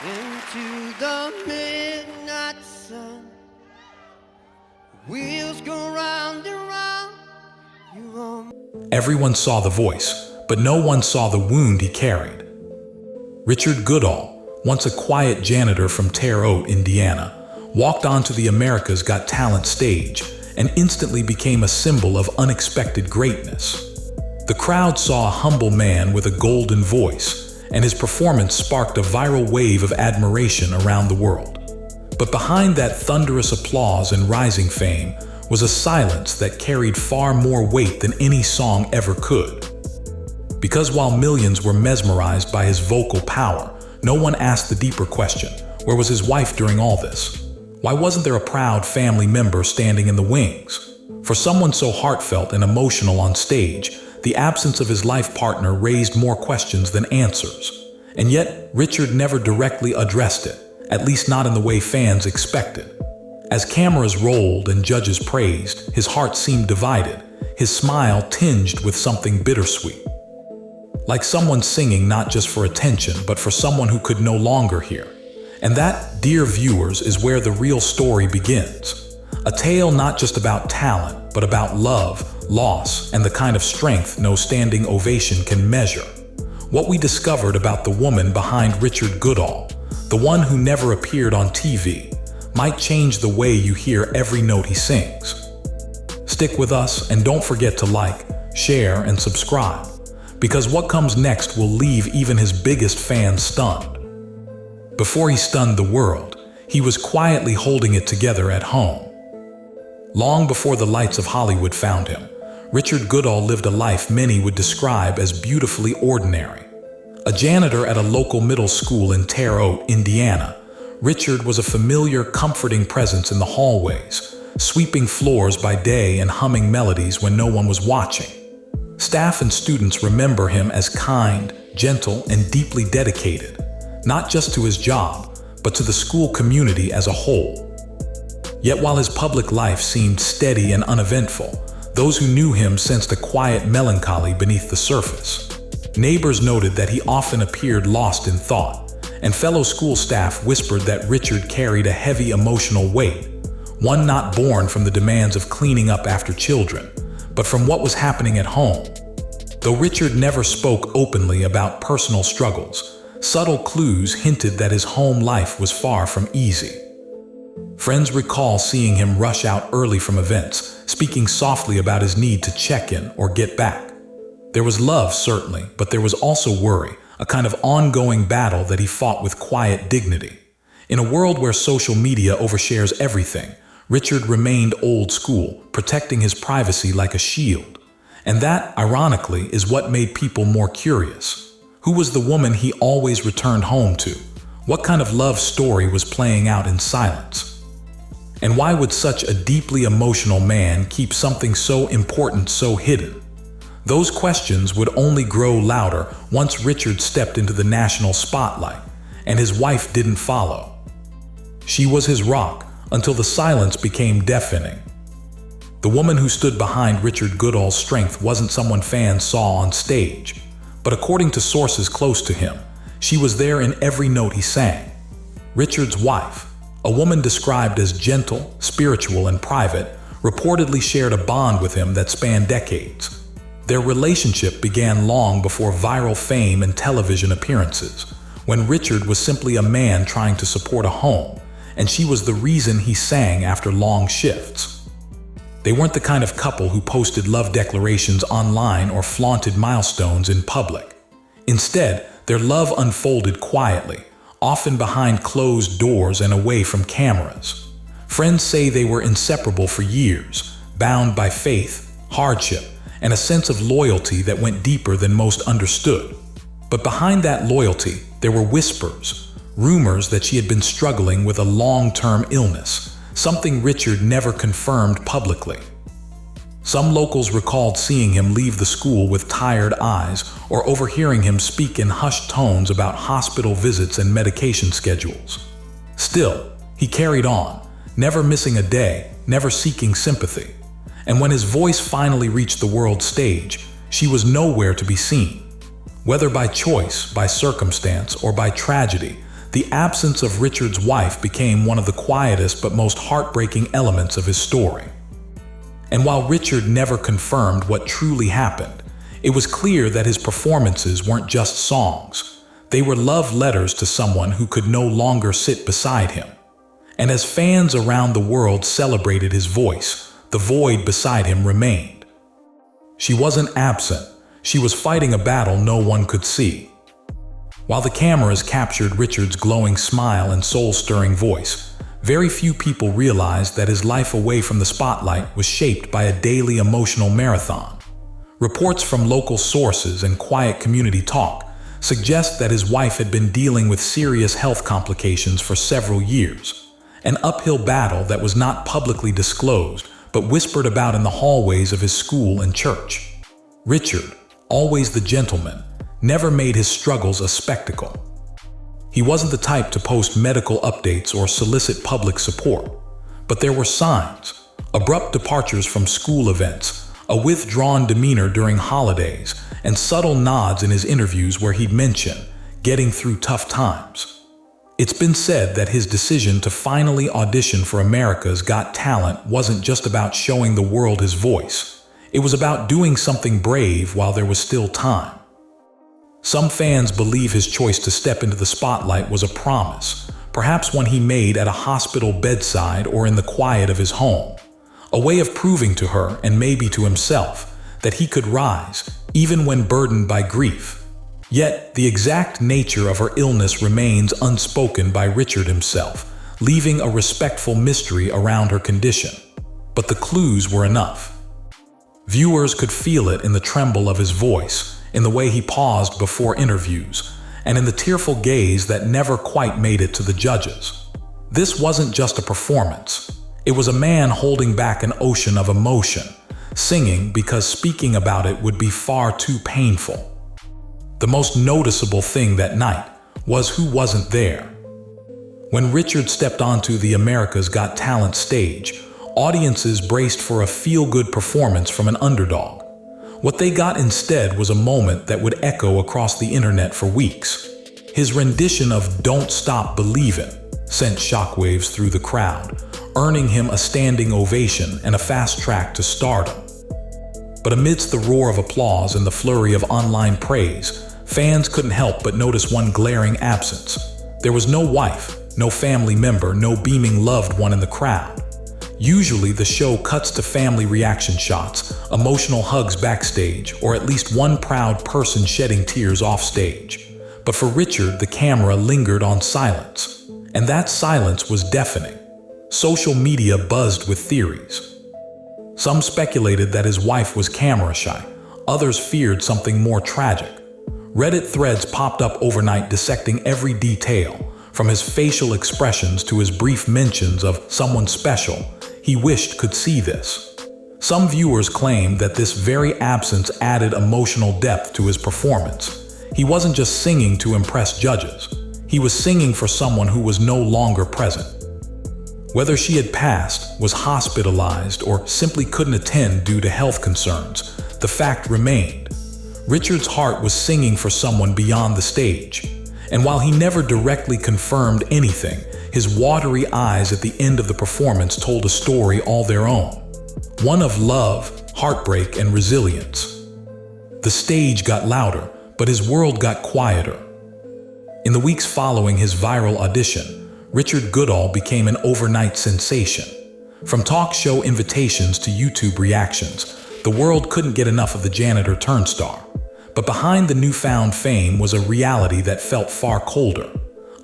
into the midnight sun. Wheels go round and round. You're on. Everyone saw the voice, but no one saw the wound he carried. Richard Goodall, once a quiet janitor from Terre Haute, Indiana, walked onto the America's Got Talent stage and instantly became a symbol of unexpected greatness. The crowd saw a humble man with a golden voice, and his performance sparked a viral wave of admiration around the world. But behind that thunderous applause and rising fame was a silence that carried far more weight than any song ever could. Because while millions were mesmerized by his vocal power, no one asked the deeper question: where was his wife during all this? Why wasn't there a proud family member standing in the wings? For someone so heartfelt and emotional on stage, the absence of his life partner raised more questions than answers. And yet, Richard never directly addressed it, at least not in the way fans expected. As cameras rolled and judges praised, his heart seemed divided, his smile tinged with something bittersweet. Like someone singing not just for attention, but for someone who could no longer hear. And that, dear viewers, is where the real story begins. A tale not just about talent, but about love, loss, and the kind of strength no standing ovation can measure. What we discovered about the woman behind Richard Goodall, the one who never appeared on TV, might change the way you hear every note he sings. Stick with us and don't forget to like, share, and subscribe, because what comes next will leave even his biggest fans stunned. Before he stunned the world, he was quietly holding it together at home. Long before the lights of Hollywood found him, Richard Goodall lived a life many would describe as beautifully ordinary. A janitor at a local middle school in Terre Haute, Indiana, Richard was a familiar, comforting presence in the hallways, sweeping floors by day and humming melodies when no one was watching. Staff and students remember him as kind, gentle, and deeply dedicated, not just to his job, but to the school community as a whole. Yet while his public life seemed steady and uneventful, those who knew him sensed a quiet melancholy beneath the surface. Neighbors noted that he often appeared lost in thought, and fellow school staff whispered that Richard carried a heavy emotional weight, one not born from the demands of cleaning up after children, but from what was happening at home. Though Richard never spoke openly about personal struggles, subtle clues hinted that his home life was far from easy. Friends recall seeing him rush out early from events, speaking softly about his need to check in or get back. There was love, certainly, but there was also worry, a kind of ongoing battle that he fought with quiet dignity. In a world where social media overshares everything, Richard remained old school, protecting his privacy like a shield. And that, ironically, is what made people more curious. Who was the woman he always returned home to? What kind of love story was playing out in silence? And why would such a deeply emotional man keep something so important so hidden? Those questions would only grow louder once Richard stepped into the national spotlight, and his wife didn't follow. She was his rock until the silence became deafening. The woman who stood behind Richard Goodall's strength wasn't someone fans saw on stage, but according to sources close to him, she was there in every note he sang. Richard's wife, a woman described as gentle, spiritual, and private, reportedly shared a bond with him that spanned decades. Their relationship began long before viral fame and television appearances, when Richard was simply a man trying to support a home, and she was the reason he sang after long shifts. They weren't the kind of couple who posted love declarations online or flaunted milestones in public. Instead, their love unfolded quietly, often behind closed doors and away from cameras. Friends say they were inseparable for years, bound by faith, hardship, and a sense of loyalty that went deeper than most understood. But behind that loyalty, there were whispers, rumors that she had been struggling with a long-term illness, something Richard never confirmed publicly. Some locals recalled seeing him leave the school with tired eyes or overhearing him speak in hushed tones about hospital visits and medication schedules. Still, he carried on, never missing a day, never seeking sympathy. And when his voice finally reached the world stage, she was nowhere to be seen. Whether by choice, by circumstance, or by tragedy, the absence of Richard's wife became one of the quietest but most heartbreaking elements of his story. And while Richard never confirmed what truly happened, it was clear that his performances weren't just songs. They were love letters to someone who could no longer sit beside him. And as fans around the world celebrated his voice, the void beside him remained. She wasn't absent. She was fighting a battle no one could see. While the cameras captured Richard's glowing smile and soul-stirring voice, very few people realized that his life away from the spotlight was shaped by a daily emotional marathon. Reports from local sources and quiet community talk suggest that his wife had been dealing with serious health complications for several years, an uphill battle that was not publicly disclosed but whispered about in the hallways of his school and church. Richard, always the gentleman, never made his struggles a spectacle. He wasn't the type to post medical updates or solicit public support, but there were signs: abrupt departures from school events, a withdrawn demeanor during holidays, and subtle nods in his interviews where he'd mention getting through tough times. It's been said that his decision to finally audition for America's Got Talent wasn't just about showing the world his voice. It was about doing something brave while there was still time. Some fans believe his choice to step into the spotlight was a promise, perhaps one he made at a hospital bedside or in the quiet of his home, a way of proving to her and maybe to himself that he could rise, even when burdened by grief. Yet, the exact nature of her illness remains unspoken by Richard himself, leaving a respectful mystery around her condition. But the clues were enough. Viewers could feel it in the tremble of his voice, in the way he paused before interviews, and in the tearful gaze that never quite made it to the judges. This wasn't just a performance. It was a man holding back an ocean of emotion, singing because speaking about it would be far too painful. The most noticeable thing that night was who wasn't there. When Richard stepped onto the America's Got Talent stage, audiences braced for a feel-good performance from an underdog. What they got instead was a moment that would echo across the internet for weeks. His rendition of "Don't Stop Believin'" sent shockwaves through the crowd, earning him a standing ovation and a fast track to stardom. But amidst the roar of applause and the flurry of online praise, fans couldn't help but notice one glaring absence. There was no wife, no family member, no beaming loved one in the crowd. Usually the show cuts to family reaction shots, emotional hugs backstage, or at least one proud person shedding tears off stage. But for Richard, the camera lingered on silence. And that silence was deafening. Social media buzzed with theories. Some speculated that his wife was camera shy. Others feared something more tragic. Reddit threads popped up overnight dissecting every detail, from his facial expressions to his brief mentions of someone special he wished could see this. Some viewers claimed that this very absence added emotional depth to his performance. He wasn't just singing to impress judges. He was singing for someone who was no longer present. Whether she had passed, was hospitalized, or simply couldn't attend due to health concerns, the fact remained. Richard's heart was singing for someone beyond the stage. And while he never directly confirmed anything, his watery eyes at the end of the performance told a story all their own. One of love, heartbreak, and resilience. The stage got louder, but his world got quieter. In the weeks following his viral audition, Richard Goodall became an overnight sensation. From talk show invitations to YouTube reactions, the world couldn't get enough of the janitor turned star. But behind the newfound fame was a reality that felt far colder.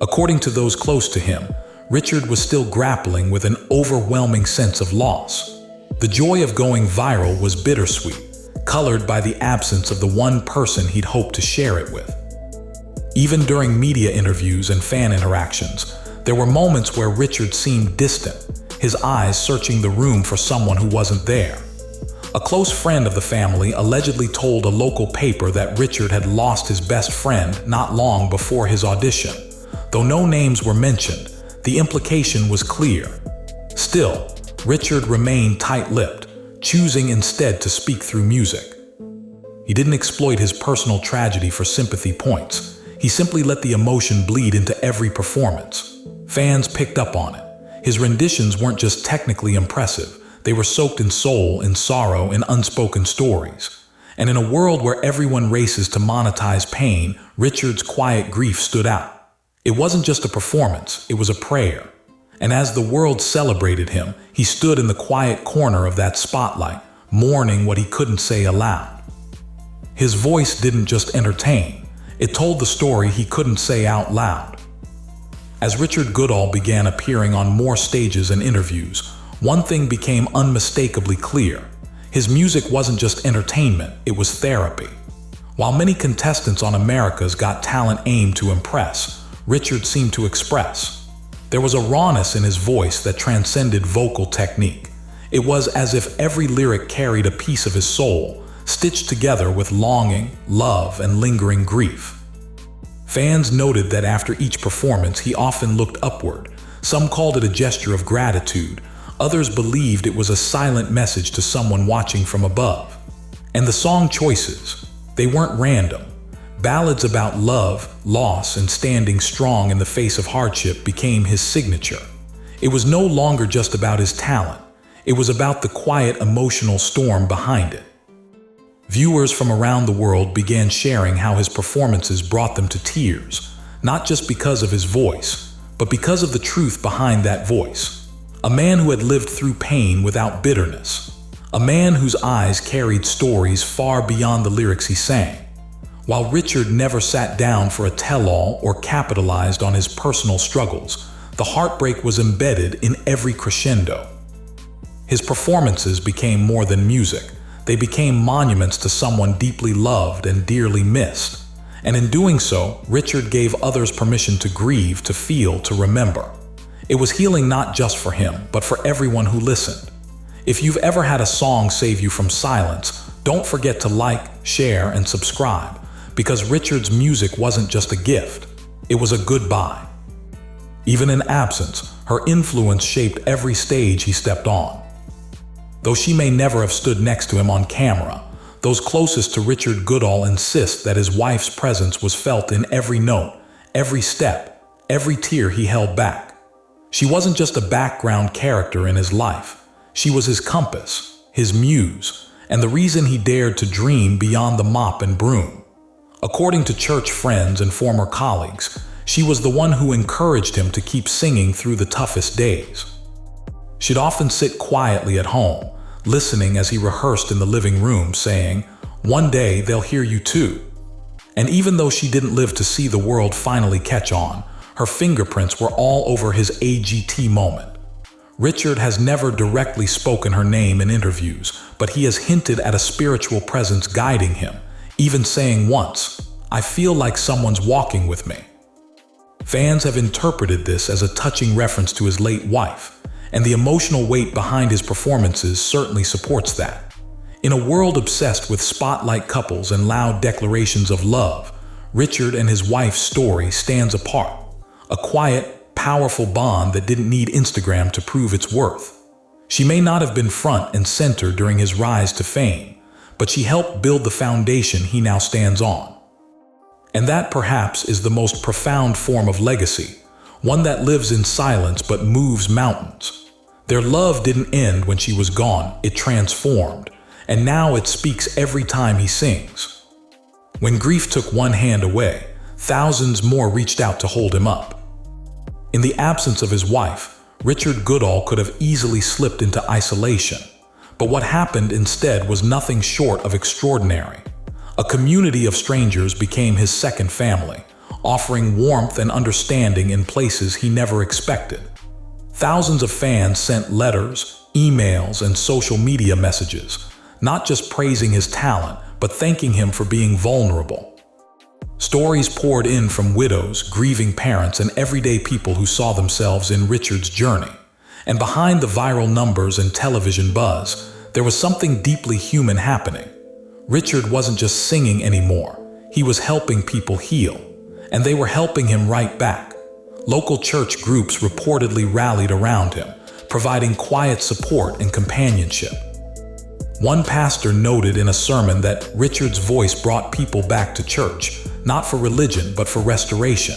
According to those close to him, Richard was still grappling with an overwhelming sense of loss. The joy of going viral was bittersweet, colored by the absence of the one person he'd hoped to share it with. Even during media interviews and fan interactions, there were moments where Richard seemed distant, his eyes searching the room for someone who wasn't there. A close friend of the family allegedly told a local paper that Richard had lost his best friend not long before his audition. Though no names were mentioned, the implication was clear. Still, Richard remained tight-lipped, choosing instead to speak through music. He didn't exploit his personal tragedy for sympathy points. He simply let the emotion bleed into every performance. Fans picked up on it. His renditions weren't just technically impressive, they were soaked in soul, in sorrow, in unspoken stories. And in a world where everyone races to monetize pain, Richard's quiet grief stood out. It wasn't just a performance, it was a prayer. And as the world celebrated him, he stood in the quiet corner of that spotlight, mourning what he couldn't say aloud. His voice didn't just entertain, it told the story he couldn't say out loud. As Richard Goodall began appearing on more stages and interviews, one thing became unmistakably clear. His music wasn't just entertainment, it was therapy. While many contestants on America's Got Talent aimed to impress, Richard seemed to express. There was a rawness in his voice that transcended vocal technique. It was as if every lyric carried a piece of his soul, stitched together with longing, love, and lingering grief. Fans noted that after each performance he often looked upward. Some called it a gesture of gratitude. Others believed it was a silent message to someone watching from above. And the song choices, they weren't random. Ballads about love, loss, and standing strong in the face of hardship became his signature. It was no longer just about his talent. It was about the quiet emotional storm behind it. Viewers from around the world began sharing how his performances brought them to tears, not just because of his voice, but because of the truth behind that voice. A man who had lived through pain without bitterness. A man whose eyes carried stories far beyond the lyrics he sang. While Richard never sat down for a tell-all or capitalized on his personal struggles, the heartbreak was embedded in every crescendo. His performances became more than music. They became monuments to someone deeply loved and dearly missed. And in doing so, Richard gave others permission to grieve, to feel, to remember. It was healing not just for him, but for everyone who listened. If you've ever had a song save you from silence, don't forget to like, share, and subscribe, because Richard's music wasn't just a gift, it was a goodbye. Even in absence, her influence shaped every stage he stepped on. Though she may never have stood next to him on camera, those closest to Richard Goodall insist that his wife's presence was felt in every note, every step, every tear he held back. She wasn't just a background character in his life. She was his compass, his muse, and the reason he dared to dream beyond the mop and broom. According to church friends and former colleagues, she was the one who encouraged him to keep singing through the toughest days. She'd often sit quietly at home, listening as he rehearsed in the living room, saying, "One day they'll hear you too." And even though she didn't live to see the world finally catch on, her fingerprints were all over his AGT moment. Richard has never directly spoken her name in interviews, but he has hinted at a spiritual presence guiding him, even saying once, "I feel like someone's walking with me." Fans have interpreted this as a touching reference to his late wife, and the emotional weight behind his performances certainly supports that. In a world obsessed with spotlight couples and loud declarations of love, Richard and his wife's story stands apart. A quiet, powerful bond that didn't need Instagram to prove its worth. She may not have been front and center during his rise to fame, but she helped build the foundation he now stands on. And that perhaps is the most profound form of legacy, one that lives in silence but moves mountains. Their love didn't end when she was gone, it transformed, and now it speaks every time he sings. When grief took one hand away, thousands more reached out to hold him up. In the absence of his wife, Richard Goodall could have easily slipped into isolation. But what happened instead was nothing short of extraordinary. A community of strangers became his second family, offering warmth and understanding in places he never expected. Thousands of fans sent letters, emails, and social media messages, not just praising his talent, but thanking him for being vulnerable. Stories poured in from widows, grieving parents, and everyday people who saw themselves in Richard's journey. And behind the viral numbers and television buzz, there was something deeply human happening. Richard wasn't just singing anymore, he was helping people heal. And they were helping him right back. Local church groups reportedly rallied around him, providing quiet support and companionship. One pastor noted in a sermon that Richard's voice brought people back to church, not for religion but for restoration.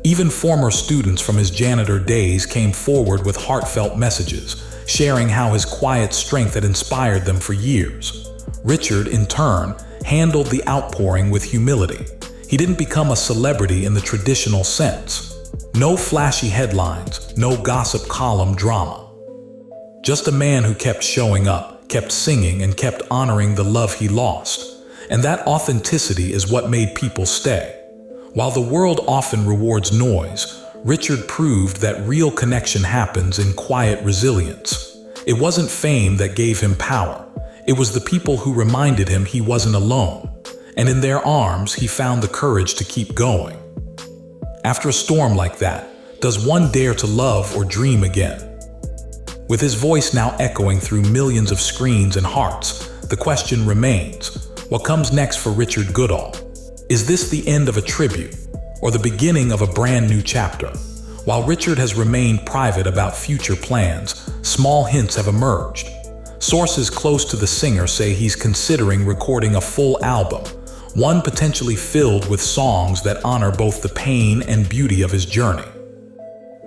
Even former students from his janitor days came forward with heartfelt messages, sharing how his quiet strength had inspired them for years. Richard, in turn, handled the outpouring with humility. He didn't become a celebrity in the traditional sense. No flashy headlines, no gossip column drama. Just a man who kept showing up, kept singing, and kept honoring the love he lost. And that authenticity is what made people stay. While the world often rewards noise, Richard proved that real connection happens in quiet resilience. It wasn't fame that gave him power. It was the people who reminded him he wasn't alone. And in their arms, he found the courage to keep going. After a storm like that, does one dare to love or dream again? With his voice now echoing through millions of screens and hearts, the question remains, what comes next for Richard Goodall? Is this the end of a tribute, or the beginning of a brand new chapter? While Richard has remained private about future plans, small hints have emerged. Sources close to the singer say he's considering recording a full album, one potentially filled with songs that honor both the pain and beauty of his journey.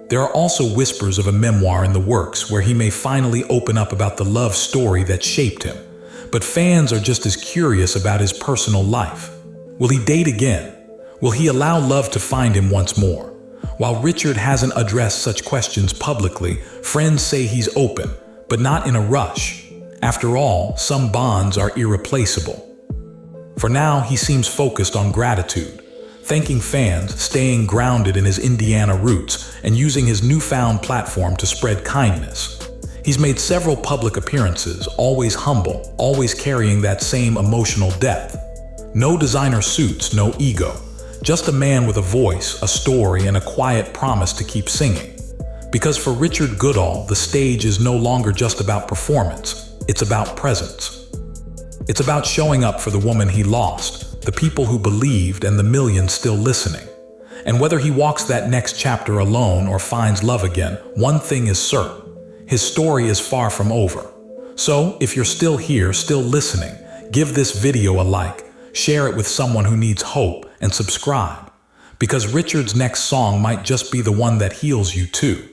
There are also whispers of a memoir in the works where he may finally open up about the love story that shaped him. But fans are just as curious about his personal life. Will he date again? Will he allow love to find him once more? While Richard hasn't addressed such questions publicly, friends say he's open, but not in a rush. After all, some bonds are irreplaceable. For now, he seems focused on gratitude, thanking fans, staying grounded in his Indiana roots, and using his newfound platform to spread kindness. He's made several public appearances, always humble, always carrying that same emotional depth. No designer suits, no ego. Just a man with a voice, a story, and a quiet promise to keep singing. Because for Richard Goodall, the stage is no longer just about performance, it's about presence. It's about showing up for the woman he lost, the people who believed, and the millions still listening. And whether he walks that next chapter alone or finds love again, one thing is certain. His story is far from over. So, if you're still here, still listening, give this video a like, share it with someone who needs hope, and subscribe. Because Richard's next song might just be the one that heals you too.